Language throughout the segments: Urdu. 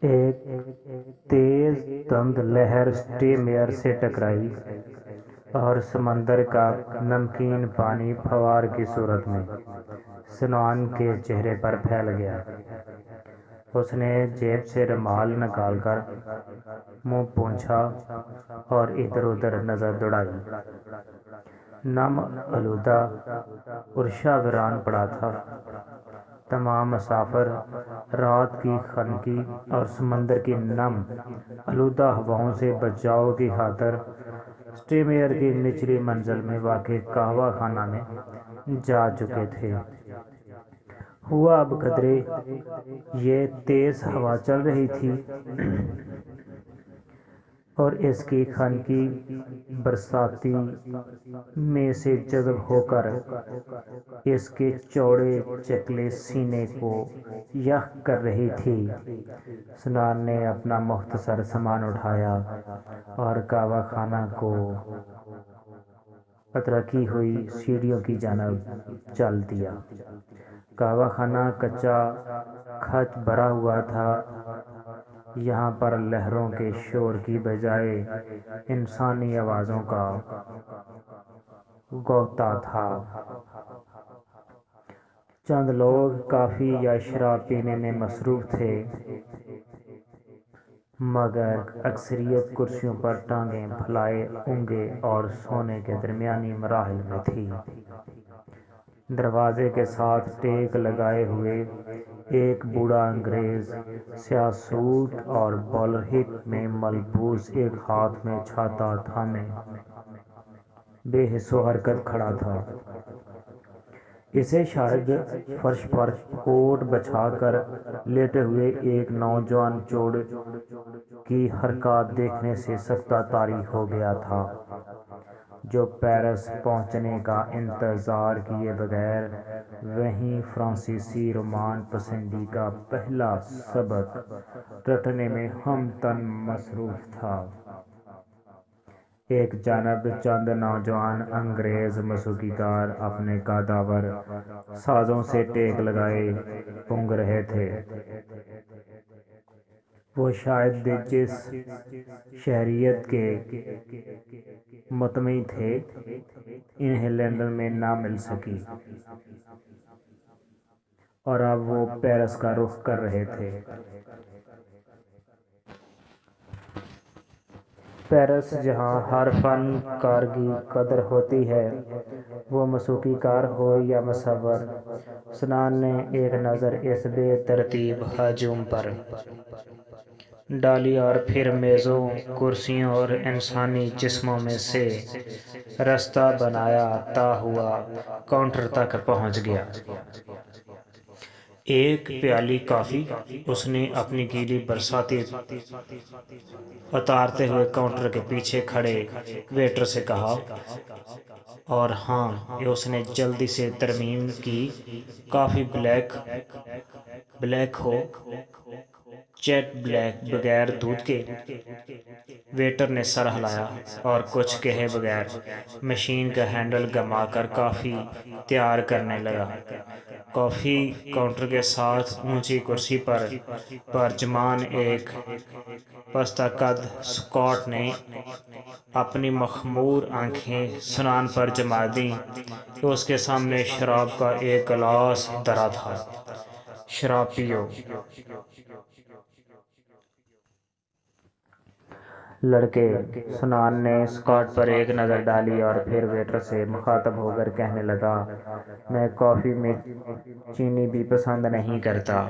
ایک تیز دھند لہر اسٹیمر سے ٹکرائی اور سمندر کا نمکین پانی فوار کی صورت میں سنوان کے چہرے پر پھیل گیا۔ اس نے جیب سے رومال نکال کر منہ پونچھا اور ادھر ادھر نظر دوڑائی۔ نم آلودہ عرشہ ویران پڑا تھا۔ تمام مسافر رات کی خنکی اور سمندر کی نم آلودہ ہواؤں سے بچاؤ کی خاطر اسٹیمر کی نچلی منزل میں واقع قہوہ خانہ میں جا چکے تھے۔ ہوا اب قدرے یہ تیز ہوا چل رہی تھی اور اس کی خنکی برساتی میں سے جذب ہو کر اس کے چوڑے چکلے سینے کو یخ کر رہی تھی۔ سنان نے اپنا مختصر سامان اٹھایا اور قہوہ خانہ کو اترکی ہوئی سیڑھیوں کی جانب چل دیا۔ قہوہ خانہ کچا کھچ بھرا ہوا تھا۔ یہاں پر لہروں کے شور کی بجائے انسانی آوازوں کا غوطہ تھا۔ چند لوگ کافی یا شراب پینے میں مصروف تھے، مگر اکثریت کرسیوں پر ٹانگیں پھیلائے اونگے اور سونے کے درمیانی مراحل میں تھی۔ دروازے کے ساتھ ٹیک لگائے ہوئے ایک بوڑھا انگریز سیاہ سوٹ اور بولر ہٹ میں ملبوس ایک ہاتھ میں چھاتا تھامے بے حس و حرکت کھڑا تھا۔ اسے شاید فرش پر کوٹ بچھا کر لیٹے ہوئے ایک نوجوان جوڑے کی حرکات دیکھنے سے سکتہ طاری ہو گیا تھا، جو پیرس پہنچنے کا انتظار کیے بغیر وہیں فرانسیسی رومان پسندی کا پہلا سبق رٹنے میں ہم تن مصروف تھا۔ ایک جانب چند نوجوان انگریز موسیقی کار اپنے قداور سازوں سے ٹیک لگائے اونگ رہے تھے۔ وہ شاید جس شہریت کے مطمئن تھے انہیں لندن میں نہ مل سکی، اور اب وہ پیرس کا رخ کر رہے تھے۔ پیرس جہاں ہر فن کار کی قدر ہوتی ہے، وہ موسیقی کار ہو یا مصور۔ سنان نے ایک نظر اس بے ترتیب ہجوم پر ڈالی اور پھر میزوں، کرسیوں اور انسانی جسموں میں سے رستہ بناتا ہوا کاؤنٹر تک پہنچ گیا۔ ایک پیالی کافی، اس نے اپنی گیلی برساتی اتارتے ہوئے کاؤنٹر کے پیچھے کھڑے ویٹر سے کہا، اور ہاں، اس نے جلدی سے ترمیم کی، کافی بلیک ہو، جیٹ بلیک، بغیر دودھ کے۔ ویٹر نے سر ہلایا اور کچھ کہے بغیر مشین کا ہینڈل گما کر کافی تیار کرنے لگا۔ کافی کاؤنٹر کے ساتھ اونچی کرسی پر پرجمان ایک پستہ قد اسکاٹ نے اپنی مخمور آنکھیں سنان پر جما دیں کہ اس کے سامنے شراب کا ایک گلاس دھرا تھا۔ شراب پیو۔ لڑکے، سنان نے اسکاٹ پر ایک نظر ڈالی اور پھر ویٹر سے مخاطب ہو کر کہنے لگا، میں کافی میں چینی بھی پسند نہیں کرتا۔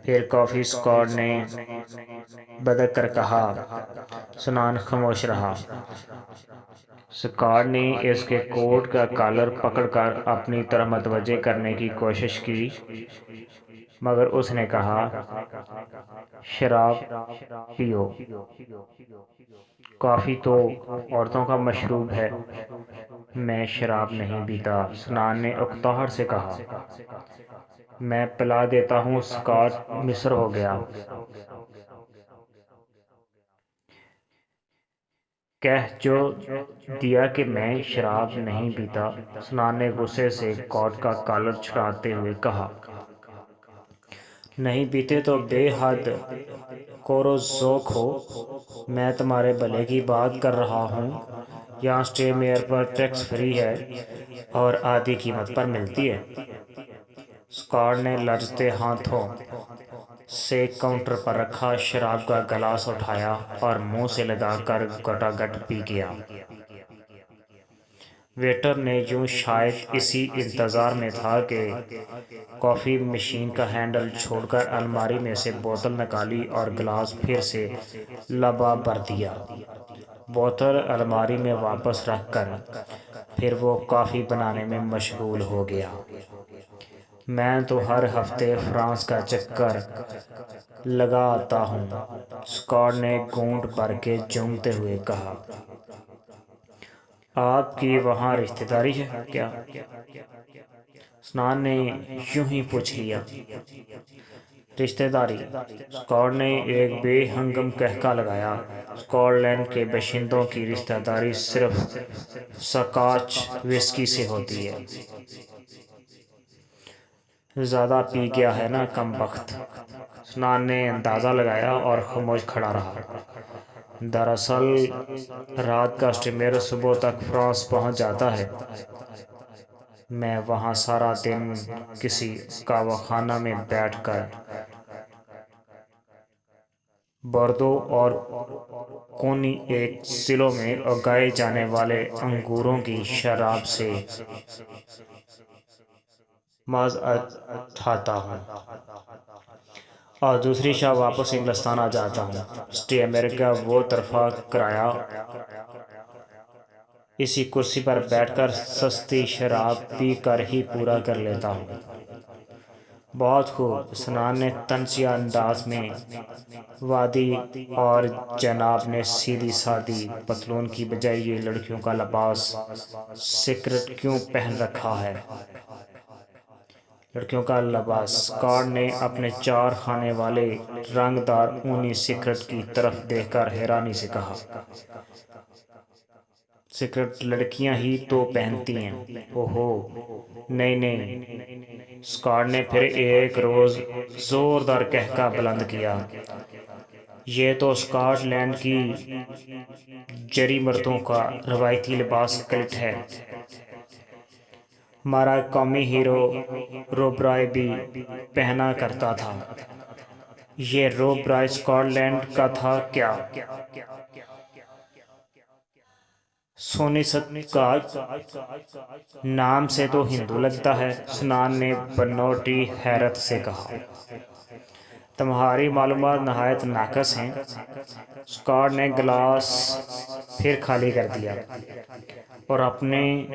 پھر کافی اسکاٹ نے بدک کر کہا۔ سنان خاموش رہا۔ اسکاٹ نے اس کے کوٹ کا کالر پکڑ کر اپنی طرف متوجہ کرنے کی کوشش کی، مگر اس نے کہا، شراب پیو۔ کافی تو عورتوں کا مشروب ہے، میں شراب نہیں پیتا، سنان نے اکتاہٹ سے کہا۔ میں پلا دیتا ہوں، اسکاٹ مصر ہو گیا۔ کہہ جو دیا کہ میں شراب نہیں پیتا، سنان نے غصے سے کوٹ کا کالر چھڑاتے ہوئے کہا۔ نہیں پیتے تو بے حد کور و ذوق ہو۔ میں تمہارے بھلے کی بات کر رہا ہوں۔ یہاں اسٹے میئر پر ٹیکس فری ہے اور آدھی قیمت پر ملتی ہے۔ اسکاٹ نے لرزتے ہاتھوں سے کاؤنٹر پر رکھا شراب کا گلاس اٹھایا اور منہ سے لگا کر گٹا گٹ پی گیا۔ ویٹر نے یوں شاید اسی انتظار میں تھا کہ کافی مشین کا ہینڈل چھوڑ کر الماری میں سے بوتل نکالی اور گلاس پھر سے لبا بھر دیا۔ بوتل الماری میں واپس رکھ کر پھر وہ کافی بنانے میں مشغول ہو گیا۔ میں تو ہر ہفتے فرانس کا چکر لگا آتا ہوں، اسکاٹ نے گھونٹ بھر کے جھومتے ہوئے کہا۔ آپ کی وہاں رشتہ داری ہے کیا؟ سنان نے یوں ہی پوچھ لیا۔ رشتہ داری؟ اسکاٹ نے ایک بے ہنگم قہقہ لگایا۔ اسکاٹ لینڈ کے باشندوں کی رشتہ داری صرف سکاچ وسکی سے ہوتی ہے۔ زیادہ پی گیا ہے نا کم بخت، سنان نے اندازہ لگایا اور خاموش کھڑا رہا۔ دراصل رات کا اسٹیمر صبح تک فرانس پہنچ جاتا ہے۔ میں وہاں سارا دن کسی قہوہ خانہ میں بیٹھ کر بوردو اور کونی ایک ضلعوں میں اگائے جانے والے انگوروں کی شراب سے مزہ اٹھاتا ہوں اور دوسری شب واپس انگلستان آ جاتا ہوں۔ اسٹے امریکہ وہ طرفہ کرایہ اسی کرسی پر بیٹھ کر سستی شراب پی کر ہی پورا کر لیتا ہوں۔ بہت خوب، سنان نے طنزیہ انداز میں وادی اور جناب نے سیدھی سادی پتلون کی بجائے یہ لڑکیوں کا لباس سکرٹ کیوں پہن رکھا ہے؟ لڑکیوں کا لباس؟ اسکاٹ نے اپنے چار خانے والے رنگ دار اونی سکرٹ کی طرف دیکھ کر حیرانی سے کہا۔ سکرٹ لڑکیاں ہی تو پہنتی ہیں۔ اوہو نہیں نہیں، اسکاٹ نے پھر ایک روز زوردار قہقہ بلند کیا۔ یہ تو اسکاٹ لینڈ کی جری مردوں کا روایتی لباس کلٹ ہے۔ ہمارا قومی ہیرو روب رائے بھی پہنا کرتا تھا۔ یہ روب رائے اسکاٹ لینڈ کا تھا کیا؟ سونی سکاٹ نام سے تو ہندو لگتا ہے، سنان نے بنوٹی حیرت سے کہا۔ تمہاری معلومات نہایت ناقص ہیں۔ اسکاٹ نے گلاس پھر خالی کر دیا اور اپنے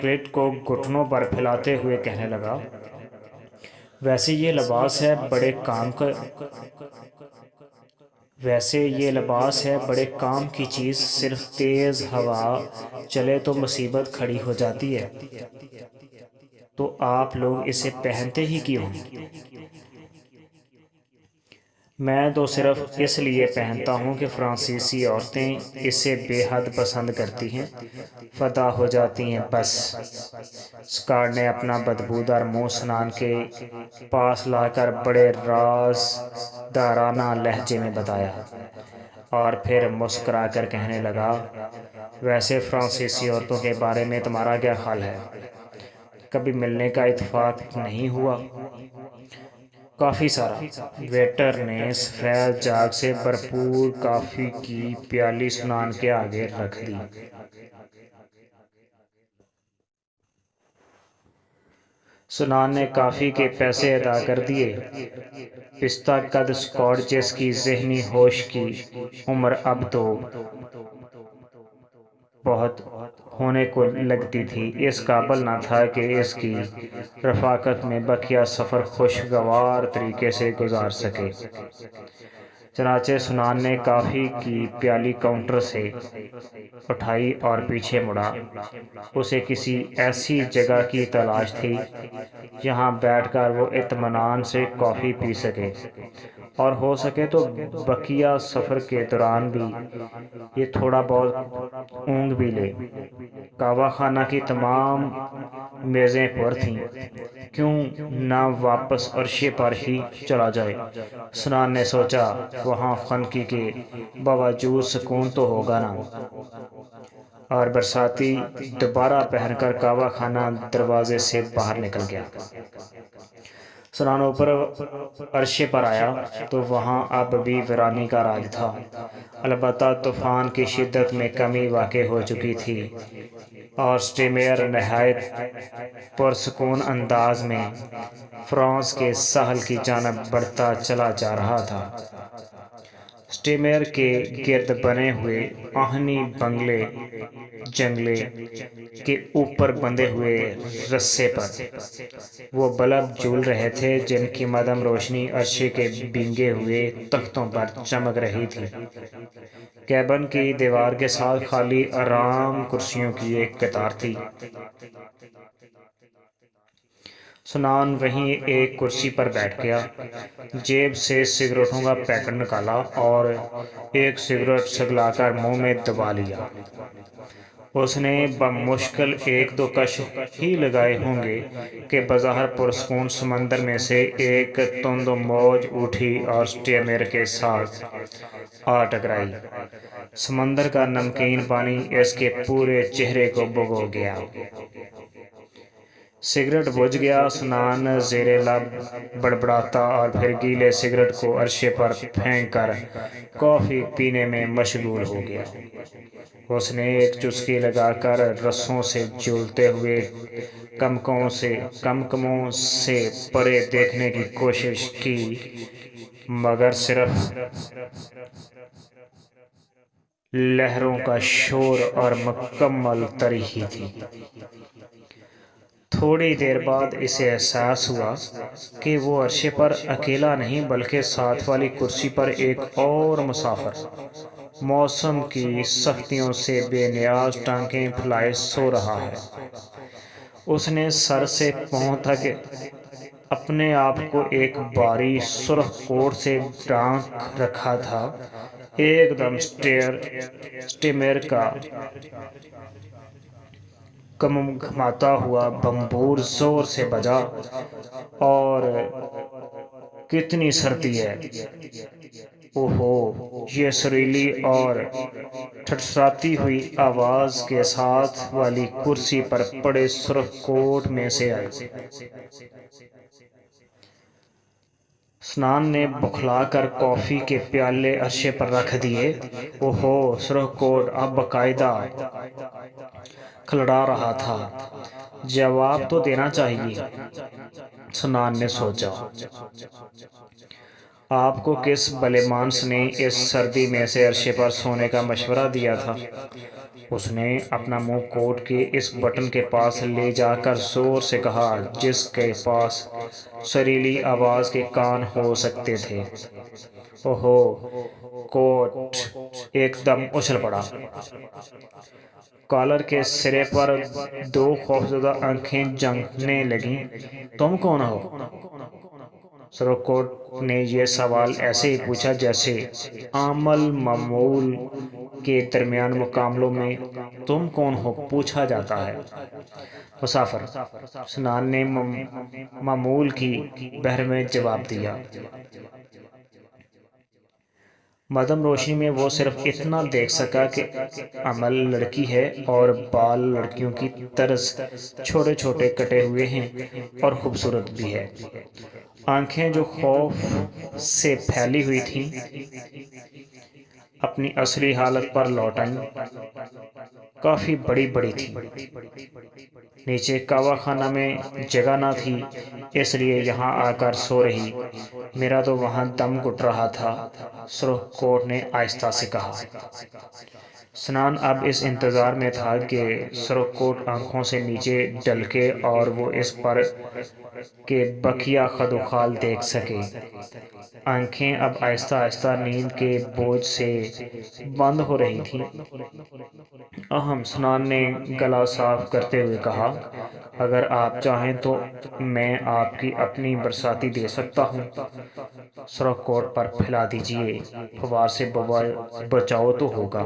کلٹ کو گھٹنوں پر پھیلاتے ہوئے کہنے لگا، ویسے یہ لباس ہے بڑے کام کی چیز، صرف تیز ہوا چلے تو مصیبت کھڑی ہو جاتی ہے۔ تو آپ لوگ اسے پہنتے ہی کیوں ہیں؟ میں تو صرف اس لیے پہنتا ہوں کہ فرانسیسی عورتیں اسے بے حد پسند کرتی ہیں، فدا ہو جاتی ہیں بس۔ اسکاٹ نے اپنا بدبودار منہ سنان کے پاس لا کر بڑے رازدارانہ لہجے میں بتایا اور پھر مسکرا کر کہنے لگا، ویسے فرانسیسی عورتوں کے بارے میں تمہارا کیا خیال ہے؟ کبھی ملنے کا اتفاق نہیں ہوا؟ کافی سارا۔ ویٹر نے سفید جاگ سے بھرپور کافی کی پیالی سنان کے آگے رکھ دی۔ سنان نے کافی کے پیسے ادا کر دیے۔ پستہ قد اسکاٹ جس کی ذہنی ہوش کی عمر اب تو بہت ہونے کو لگتی تھی، اس قابل نہ تھا کہ اس کی رفاقت میں بقیہ سفر خوشگوار طریقے سے گزار سکے۔ چنانچہ سنان نے کافی کی پیالی کاؤنٹر سے اٹھائی اور پیچھے مڑا۔ اسے کسی ایسی جگہ کی تلاش تھی جہاں بیٹھ کر وہ اطمینان سے کافی پی سکے اور ہو سکے تو بقیہ سفر کے دوران بھی یہ تھوڑا بہت اونگ بھی لے۔ قہوہ خانہ کی تمام میزیں پر تھیں، کیوں نہ واپس عرشے پر ہی چلا جائے؟ سنان نے سوچا وہاں خنقی کے باوجود سکون تو ہوگا نا۔ اور برساتی دوبارہ پہن کر کعبہ خانہ دروازے سے باہر نکل گیا۔ سنان اوپر عرشے پر آیا تو وہاں اب بھی ویرانی کا راج تھا، البتہ طوفان کی شدت میں کمی واقع ہو چکی تھی اور سٹیمر نہایت پرسکون انداز میں فرانس کے ساحل کی جانب بڑھتا چلا جا رہا تھا۔ سٹیمر کے گرد بنے ہوئے آہنی بنگلے جنگلے کے اوپر بندھے ہوئے رسے پر وہ بلب جھول رہے تھے جن کی مدھم روشنی عرشے کے بھینگے ہوئے تختوں پر چمک رہی تھی۔ کیبن کی دیوار کے ساتھ خالی آرام کرسیوں کی ایک قطار تھی۔ سنان وہیں ایک کرسی پر بیٹھ گیا، جیب سے سگریٹوں کا پیکٹ نکالا اور ایک سگریٹ سگلا کر منہ میں دبا لیا۔ اس نے بمشکل ایک دو کش ہی لگائے ہوں گے کہ بظاہر پرسکون سمندر میں سے ایک تند موج اٹھی اور سٹیمر کے ساتھ آ ٹکرائی۔ سمندر کا نمکین پانی اس کے پورے چہرے کو بھگو گیا۔ سگریٹ بجھ گیا۔ سنان زیر لب بڑبڑاتا اور پھر گیلے سگریٹ کو عرشے پر پھینک کر کافی پینے میں مشغول ہو گیا۔ اس نے ایک چسکی لگا کر رسوں سے جھولتے ہوئے کمکموں سے پرے دیکھنے کی کوشش کی، مگر صرف لہروں کا شور اور مکمل تری ہی تھی۔ تھوڑی دیر بعد اسے احساس ہوا کہ وہ عرشے پر اکیلا نہیں بلکہ ساتھ والی کرسی پر ایک اور مسافر موسم کی سختیوں سے بے نیاز ٹانکیں پھیلائے سو رہا ہے۔ اس نے سر سے پاؤں تک اپنے آپ کو ایک بھاری سرخ کوٹ سے ڈھانک رکھا تھا۔ ایک دم سٹیمر کا گھماتا ہوا بمبور زور سے بجا۔ اور کتنی سردی ہے! اوہو! یہ سریلی اور ٹھٹھراتی ہوئی آواز کے ساتھ والی کرسی پر پڑے سرخ کوٹ میں سے آئی۔ سنان نے بکھلا کر کافی کے پیالے عرشے پر رکھ دیے۔ اوہو! سرخ کوٹ اب باقاعدہ کھلڑا رہا تھا۔ جواب تو دینا چاہیے، سنان نے سوچا۔ آپ کو کس بھلے مانس نے اس سردی میں سے عرشے پر سونے کا مشورہ دیا تھا؟ اس نے اپنا منہ کوٹ کے اس بٹن کے پاس لے جا کر زور سے کہا جس کے پاس سریلی آواز کے کان ہو سکتے تھے۔ اوہو! کوٹ ایک دم اچھل پڑا۔ کالر کے سرے پر دو خوفزدہ آنکھیں جھانکنے لگیں۔ تم کون ہو؟ سرخ کوٹ نے یہ سوال ایسے ہی پوچھا جیسے عامل معمول کے درمیان مقابلوں میں تم کون ہو پوچھا جاتا ہے۔ مسافر، سنان نے معمول کی بحر میں جواب دیا۔ مدھم روشنی میں وہ صرف اتنا دیکھ سکا کہ عمل لڑکی ہے اور بال لڑکیوں کی طرز چھوٹے چھوٹے کٹے ہوئے ہیں اور خوبصورت بھی ہے۔ آنکھیں جو خوف سے پھیلی ہوئی تھیں اپنی اصلی حالت پر لوٹ آئیں، کافی بڑی بڑی تھیں۔ نیچے کعبہ خانہ میں جگہ نہ تھی، اس لیے یہاں آ کر سو رہی۔ میرا تو وہاں دم گھٹ رہا تھا، سرخ کوٹ نے آہستہ سے کہا۔ سنان اب اس انتظار میں تھا کہ سرخ کوٹ آنکھوں سے نیچے ڈھلکے اور وہ اس پر کے بقیہ خد و خال دیکھ سکے۔ آنکھیں اب آہستہ آہستہ نیند کے بوجھ سے بند ہو رہی تھیں۔ اہم، سنان نے گلا صاف کرتے ہوئے کہا، اگر آپ چاہیں تو میں آپ کی اپنی برساتی دے سکتا ہوں۔ سرخ کوٹ پر پھیلا دیجئے، فوار سے بچاؤ تو ہوگا۔